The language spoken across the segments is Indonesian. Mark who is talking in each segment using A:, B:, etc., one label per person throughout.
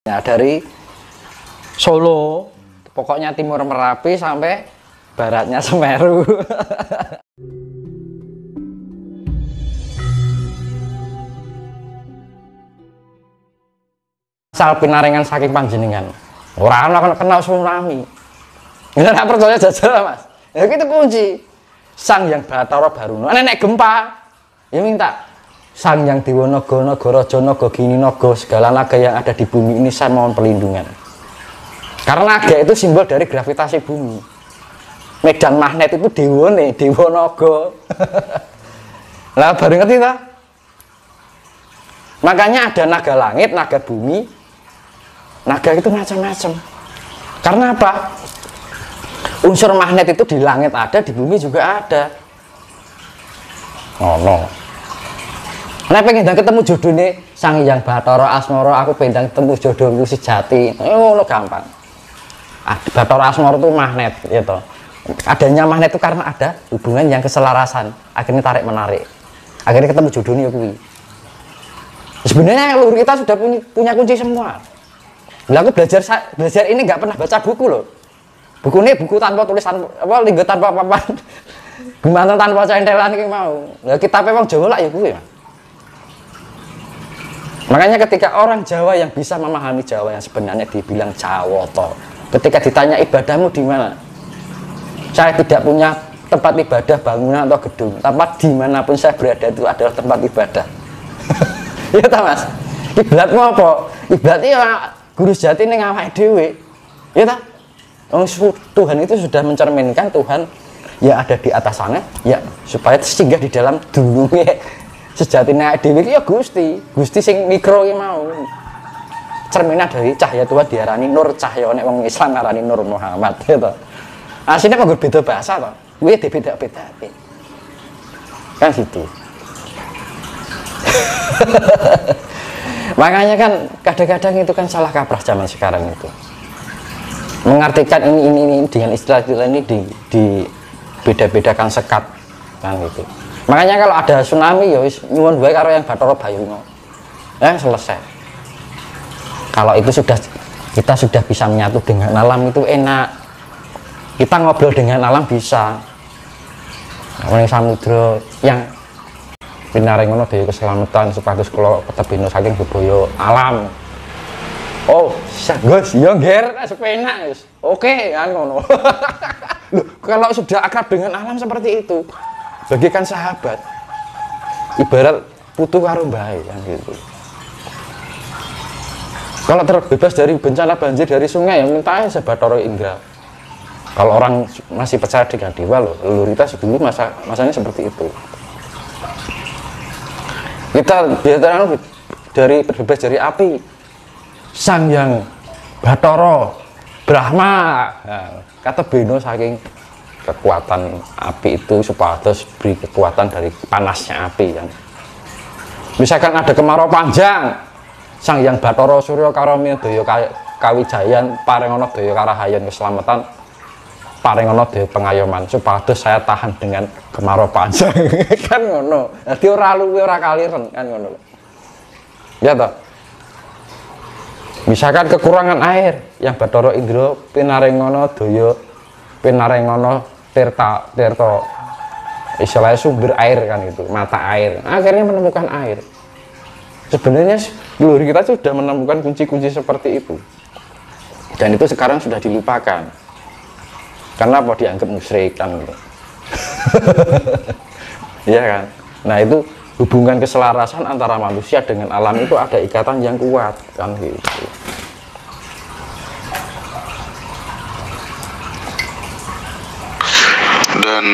A: Ya, dari Solo, pokoknya timur Merapi sampai baratnya Semeru. Asal pinaringan saking panjenengan, orang akan kenal tsunami. Nggak nak percaya jajal mas. Ya gitu kunci. Sang Yang Bathara Baruna. Nek gempa, ya minta Sang Yang Diwonogo, Naga Raja, Naga Gini, Naga segala naga yang ada di bumi ini saya mohon perlindungan. Karena naga itu simbol dari gravitasi bumi. Medan magnet itu Dewane, Dewa Naga. Lah baru ngerti tak? Makanya ada naga langit, naga bumi. Naga itu macam-macam. Karena apa? Unsur magnet itu di langit ada, di bumi juga ada. Oh no. Nek pengen ketemu jodohnya Sang Yang Bathara Asmara, aku pengen ketemu jodohku sejati. Ngono gampang. Bathara Asmara itu magnet, gitu. Adanya magnet itu karena ada hubungan yang keselarasan, akhirnya tarik menarik. Akhirnya ketemu jodohnya kuwi. Sebenarnya leluhur kita sudah punya kunci semua. Lah aku belajar ini nggak pernah baca buku loh. Buku ini buku tanpa tulisan apa linggo tanpa papan. Gimana tanpa centelan iki mau. Lah kita memang Jawa lah ya kuwi, Mas. Makanya ketika orang Jawa yang bisa memahami Jawa yang sebenarnya dibilang Jawoto, ketika ditanya ibadahmu di mana? Saya tidak punya tempat ibadah bangunan atau gedung, tempat dimanapun saya berada itu adalah tempat ibadah. Ya ta Mas? Kiblatmu apa? Kiblat ya guru sejati ning awake dhewe. Ya ta? Tuhan itu sudah mencerminkan Tuhan ya ada di atas sana, ya supaya singgah di dalam dulunge sejatine dhewe iki ya Gusti sing mikro iki mau. Cerminan dari cahaya Tuhan diarani nur cahya, nek wong Islam ngarani Nur Muhammad gitu. Aslinya kok beda bahasa to. Kuwi beda-bedane. Kan gitu. Makanya kan kadang-kadang itu kan salah kaprah zaman sekarang itu. Mengartikan ini dengan istilah-istilah ini di beda-bedakan sekat kan gitu. Makanya kalau ada tsunami ya wis nyuwun wae karo Yang Bathara Baruna. Ya selesai. Kalau itu kita sudah bisa menyatu dengan alam itu enak. Kita ngobrol dengan alam bisa. Ning samudra yang pinaring ngono daya keselamatan supados kula ketebino saking budaya alam. Oh, Gus, yo ngger sepenak wis. Oke, kan ngono. Loh, kalau sudah akrab dengan alam seperti itu, bagikan sahabat. Ibarat putu karo mbae kan gitu. Kalau terbebas dari bencana banjir dari sungai, ya minta aja Bathara Indra. Kalau orang masih percaya dengan dewa loh, leluhur kita dulu masanya seperti itu. Kita biasanya dari terbebas dari api. Sang Yang Bathara Brahma kata beno saking kekuatan api itu supados beri kekuatan dari panasnya api kan. Misalkan ada kemarau panjang, Sang Yang Bathara Surya Karamya Daya Kawijayan paringono daya karahayan keselamatan, paringono daya pengayoman supados saya tahan dengan kemarau panjang. Kan ngono. Dadi ora luwe ora kaliren kan ngono. Ya toh. Misalkan kekurangan air, Yang Bathara Indra pinaringono daya pinaringono tirta istilahnya sumber air kan itu, mata air. Akhirnya menemukan air. Sebenarnya leluhur kita sudah menemukan kunci-kunci seperti itu. Dan itu sekarang sudah dilupakan. Karena apa? Dianggap musyrik kan gitu. Iya kan? Nah, itu hubungan keselarasan antara manusia dengan alam itu ada ikatan yang kuat kan gitu.
B: Dan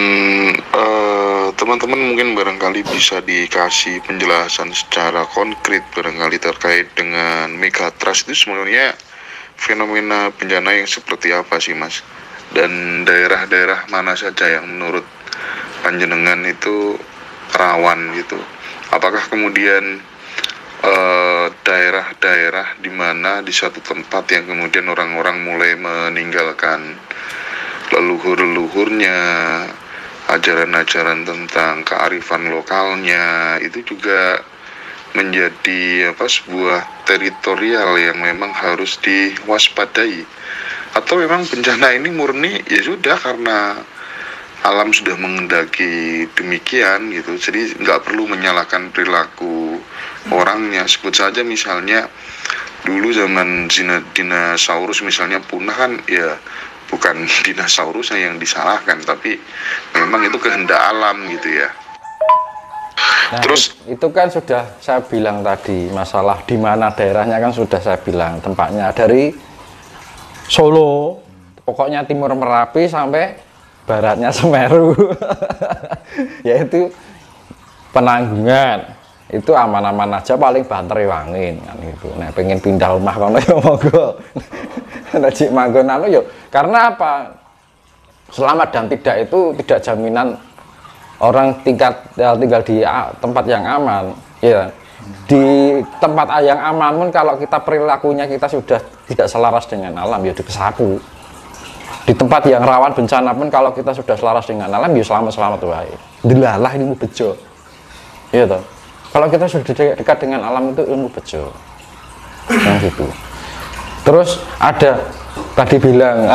B: teman-teman mungkin barangkali bisa dikasih penjelasan secara konkret barangkali terkait dengan megatrust itu sebenarnya fenomena bencana yang seperti apa sih Mas? Dan daerah-daerah mana saja yang menurut panjenengan itu rawan gitu? Apakah kemudian daerah-daerah di mana di suatu tempat yang kemudian orang-orang mulai meninggalkan leluhur-leluhurnya, ajaran-ajaran tentang kearifan lokalnya, itu juga menjadi sebuah teritorial yang memang harus diwaspadai, atau memang bencana ini murni ya sudah karena alam sudah mengendaki demikian gitu, jadi nggak perlu menyalahkan perilaku orangnya. Sebut saja misalnya dulu zaman dinosaurus misalnya punah, kan ya bukan dinosaurusnya yang disalahkan, tapi memang itu kehendak alam gitu ya.
A: Nah,
B: Terus
A: itu kan sudah saya bilang tadi, masalah di mana daerahnya kan sudah saya bilang, tempatnya dari Solo, pokoknya timur Merapi sampai baratnya Semeru. Yaitu Penanggungan. Itu aman-aman aja, paling banter wangin kan itu. Nah, pengen pindah rumah kono ya monggo. Nek cik manggon anu yo, karena apa? Selamat dan tidak itu tidak jaminan orang tinggal di tempat yang aman, ya. Di tempat yang aman pun kalau kita perilakunya kita sudah tidak selaras dengan alam, ya dikesapu. Di tempat yang rawan bencana pun kalau kita sudah selaras dengan alam, ya selamat wae. Dilalah ilmu bejo. Iya toh. Kalau kita sudah dekat dengan alam itu ilmu bejo. Yang gitu. Terus ada tadi bilang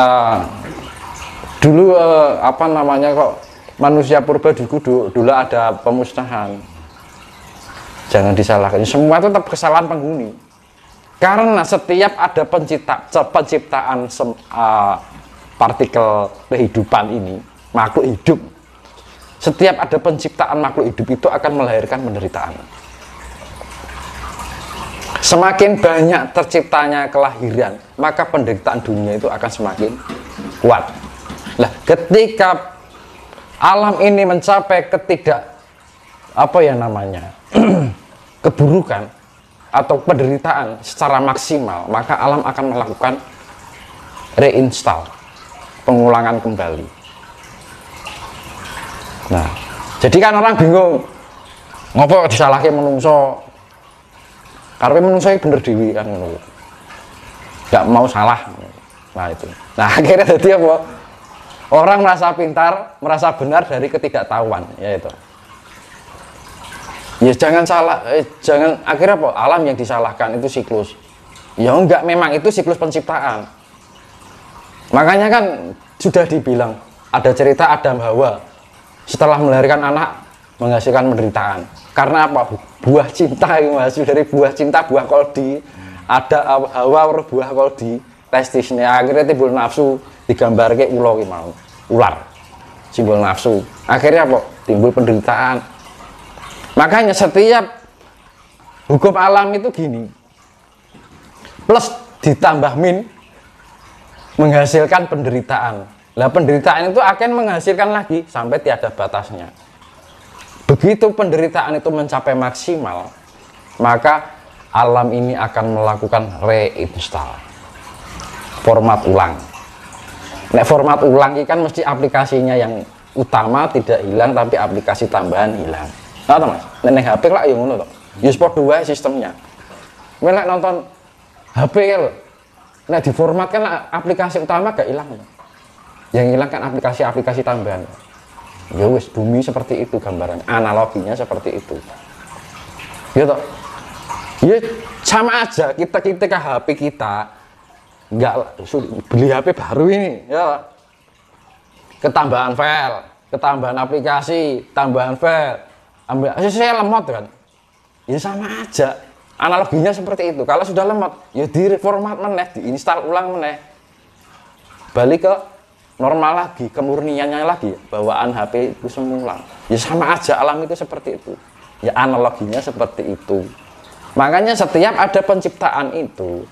A: dulu apa namanya kok manusia purba dulu ada pemusnahan. Jangan disalahkan, semua itu tetap kesalahan penghuni. Karena setiap ada penciptaan partikel kehidupan ini, makhluk hidup, setiap ada penciptaan makhluk hidup itu akan melahirkan penderitaan. Semakin banyak terciptanya kelahiran, maka penderitaan dunia itu akan semakin kuat. Nah, ketika alam ini mencapai keburukan atau penderitaan secara maksimal, maka alam akan melakukan reinstall, pengulangan kembali. Nah, jadi kan orang bingung, ngopo disalahke menungso, karena menungso bener dewi kan, nggak mau salah. Nah itu, nah akhirnya jadi apa? Orang merasa pintar, merasa benar dari ketidaktahuan, yaitu. Ya jangan salah, jangan akhirnya apa? Alam yang disalahkan itu siklus. Ya enggak, memang itu siklus penciptaan. Makanya kan sudah dibilang ada cerita Adam Hawa setelah melahirkan anak menghasilkan penderitaan. Karena apa? Buah cinta yang hasil dari buah cinta, buah koldi. Ada Hawa buah koldi, testisnya akhirnya timbul nafsu, digambarke ular. Simbol nafsu. Akhirnya apa? Timbul penderitaan. Makanya setiap hukum alam itu gini, plus ditambah min menghasilkan penderitaan. Nah, penderitaan itu akan menghasilkan lagi sampai tiada batasnya. Begitu penderitaan itu mencapai maksimal, maka alam ini akan melakukan reinstall, format ulang. Nek format ulang ini kan mesti aplikasinya yang utama tidak hilang, tapi aplikasi tambahan hilang. Nah, Mas, nenek HP lah yang ngono toh. Ya sport 2 sistemnya. Melek nonton HP kan. Nek diformat kan aplikasi utama gak hilang. Yang hilang kan aplikasi-aplikasi tambahan. Ya wis, bumi seperti itu gambaran. Analoginya seperti itu. Ya toh. Ya sama aja kita ketika HP kita nggak beli HP baru ini, ya. Ketambahan file, ketambahan aplikasi, tambahan file. Saya lemot kan, ya sama aja, analoginya seperti itu. Kalau sudah lemot, ya direformat meneh, diinstal ulang meneh, balik ke normal lagi, kemurniannya lagi, bawaan HP itu semula. Ya sama aja, alam itu seperti itu, ya analoginya seperti itu. Makanya setiap ada penciptaan itu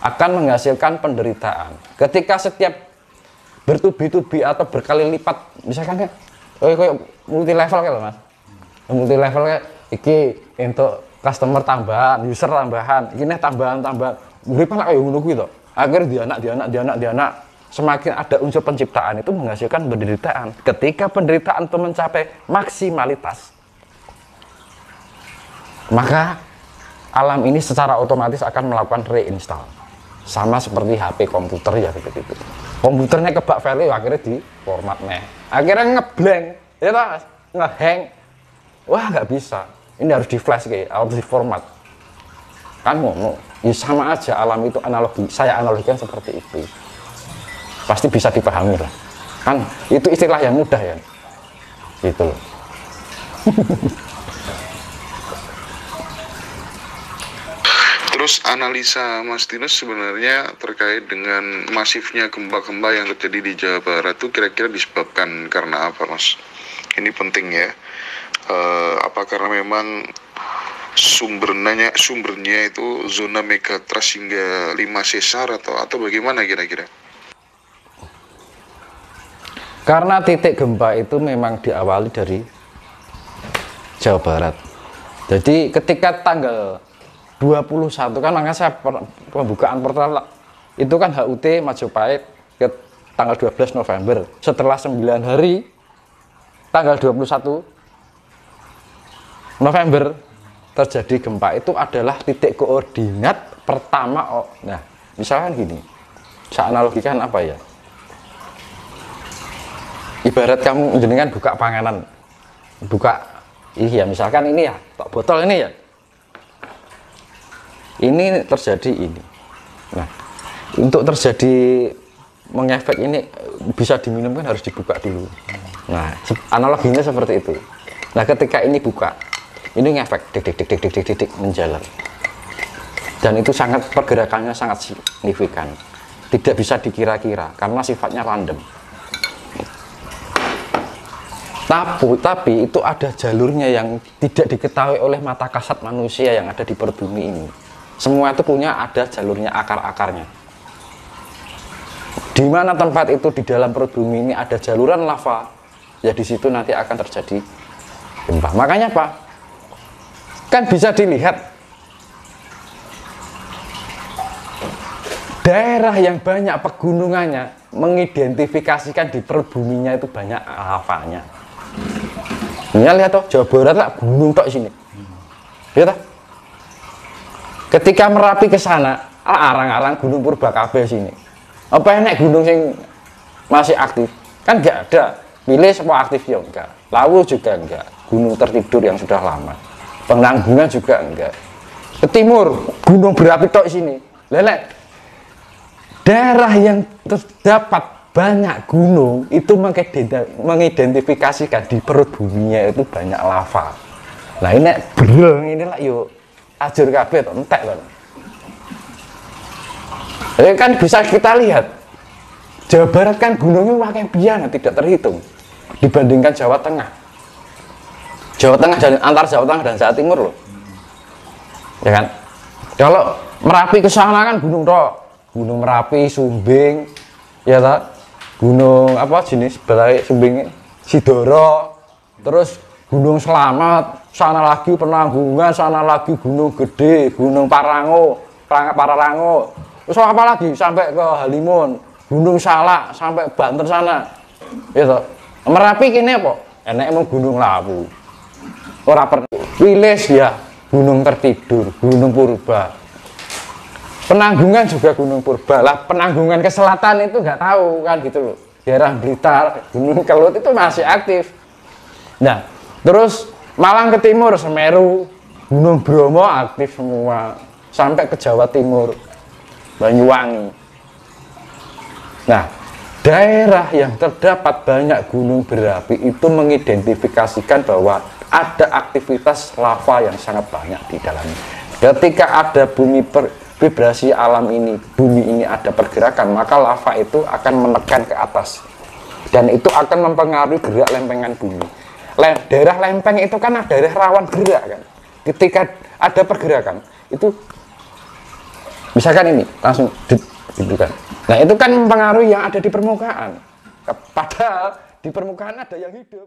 A: akan menghasilkan penderitaan. Ketika setiap bertubi-tubi atau berkali lipat, misalkan kan, kayak multi level kan Mas. Multi level kayak iki untuk customer tambahan, user tambahan, ini tambahan. Uripan lah kayak ngono kuwi to. Akhirnya di anak. Semakin ada unsur penciptaan itu menghasilkan penderitaan. Ketika penderitaan itu mencapai maksimalitas, maka alam ini secara otomatis akan melakukan reinstall. Sama seperti HP komputer ya seperti itu. Komputernya kebak file akhirnya di format nih. Akhirnya ngeblank, ya toh, ngehang. Wah nggak bisa. ini harus di flash kayak, harus di format. Kan ngono. Ya sama aja, alam itu analogi, saya analogikan seperti itu. Pasti bisa dipahami lah. Kan itu istilah yang mudah ya. Gitu loh.
B: Terus analisa Mas Dinas sebenarnya terkait dengan masifnya gempa-gempa yang terjadi di Jawa Barat itu kira-kira disebabkan karena apa, Mas? Ini penting ya. Apa karena memang sumbernya itu zona megatrust hingga 5 sesar atau bagaimana kira-kira?
A: Karena titik gempa itu memang diawali dari Jawa Barat. Jadi ketika tanggal 21 kan, makanya saya pembukaan portal itu kan HUT Majapahit ke tanggal 12 November. Setelah 9 hari tanggal 21 November terjadi gempa, itu adalah titik koordinat pertama. Nah, misalkan gini, saya analogikan apa ya? Ibarat kamu jenengan buka panganan, buka iya misalkan ini ya, tok botol ini ya. Ini terjadi ini. Nah, untuk terjadi mengefek ini bisa diminum kan harus dibuka dulu. Nah, analoginya seperti itu. Nah, ketika ini buka, ini ngefek dik menjalar, dan itu sangat, pergerakannya sangat signifikan, tidak bisa dikira-kira karena sifatnya random. Tapi itu ada jalurnya yang tidak diketahui oleh mata kasat manusia yang ada di perut bumi ini. Semua itu punya ada jalurnya, akar-akarnya. Di mana tempat itu di dalam perut bumi ini ada jaluran lava, ya di situ nanti akan terjadi gempa. Makanya apa? Kan bisa dilihat daerah yang banyak pegunungannya mengidentifikasikan di perut buminya itu banyak lavanya. Ini lihat toh, Jawa Barat lah gunung tok sini. Lihat toh. Ketika Merapi ke sana, arang-arang gunung purba kabeh sini. Apa enek gunung yang masih aktif? Kan enggak ada. Pilih semua aktif ya enggak. Lawu juga enggak. Gunung tertidur yang sudah lama. Penanggungan juga enggak. Ke timur, gunung berapi tok sini. Lelek. Daerah yang terdapat banyak gunung itu mengidentifikasikan di perut buminya itu banyak lava. Nah ini bereng inilah yuk ajur kabeh to entek kan. Jadi kan bisa kita lihat Jawa Barat kan gunungnya wakai biang tidak terhitung dibandingkan Jawa Tengah. Jawa Tengah dan antar Jawa Tengah dan Jawa Timur loh. Ya kan? Kalau Merapi ke sana kan gunung tok. Gunung Merapi, Sumbing, ya tak? Gunung apa jenis belai Sumbingnya? Sidoro. Terus Gunung Selamat, sana lagi Penanggungan, sana lagi Gunung Gede, Gunung Parango, Pararango. Terus apa lagi sampai ke Halimun, Gunung Salak sampai Banten sana. Gitu. Merapi kene apa? Enek emang Gunung Lawu. Ora perlu. Wilis ya Gunung Tertidur, Gunung Purba. Penanggungan juga Gunung Purba. Lah Penanggungan ke selatan itu nggak tahu kan gitu loh. Daerah Blitar, Gunung Kelut itu masih aktif. Nah, terus Malang ke timur, Semeru, Gunung Bromo aktif semua sampai ke Jawa Timur, Banyuwangi. Nah, daerah yang terdapat banyak gunung berapi itu mengidentifikasikan bahwa ada aktivitas lava yang sangat banyak di dalamnya. Ketika ada vibrasi alam ini, bumi ini ada pergerakan, maka lava itu akan menekan ke atas dan itu akan mempengaruhi gerak lempengan bumi. Daerah lempeng itu kan daerah rawan gerak kan. Ketika ada pergerakan itu misalkan ini langsung gitu kan. Nah itu kan mempengaruhi yang ada di permukaan. Padahal di permukaan ada yang hidup.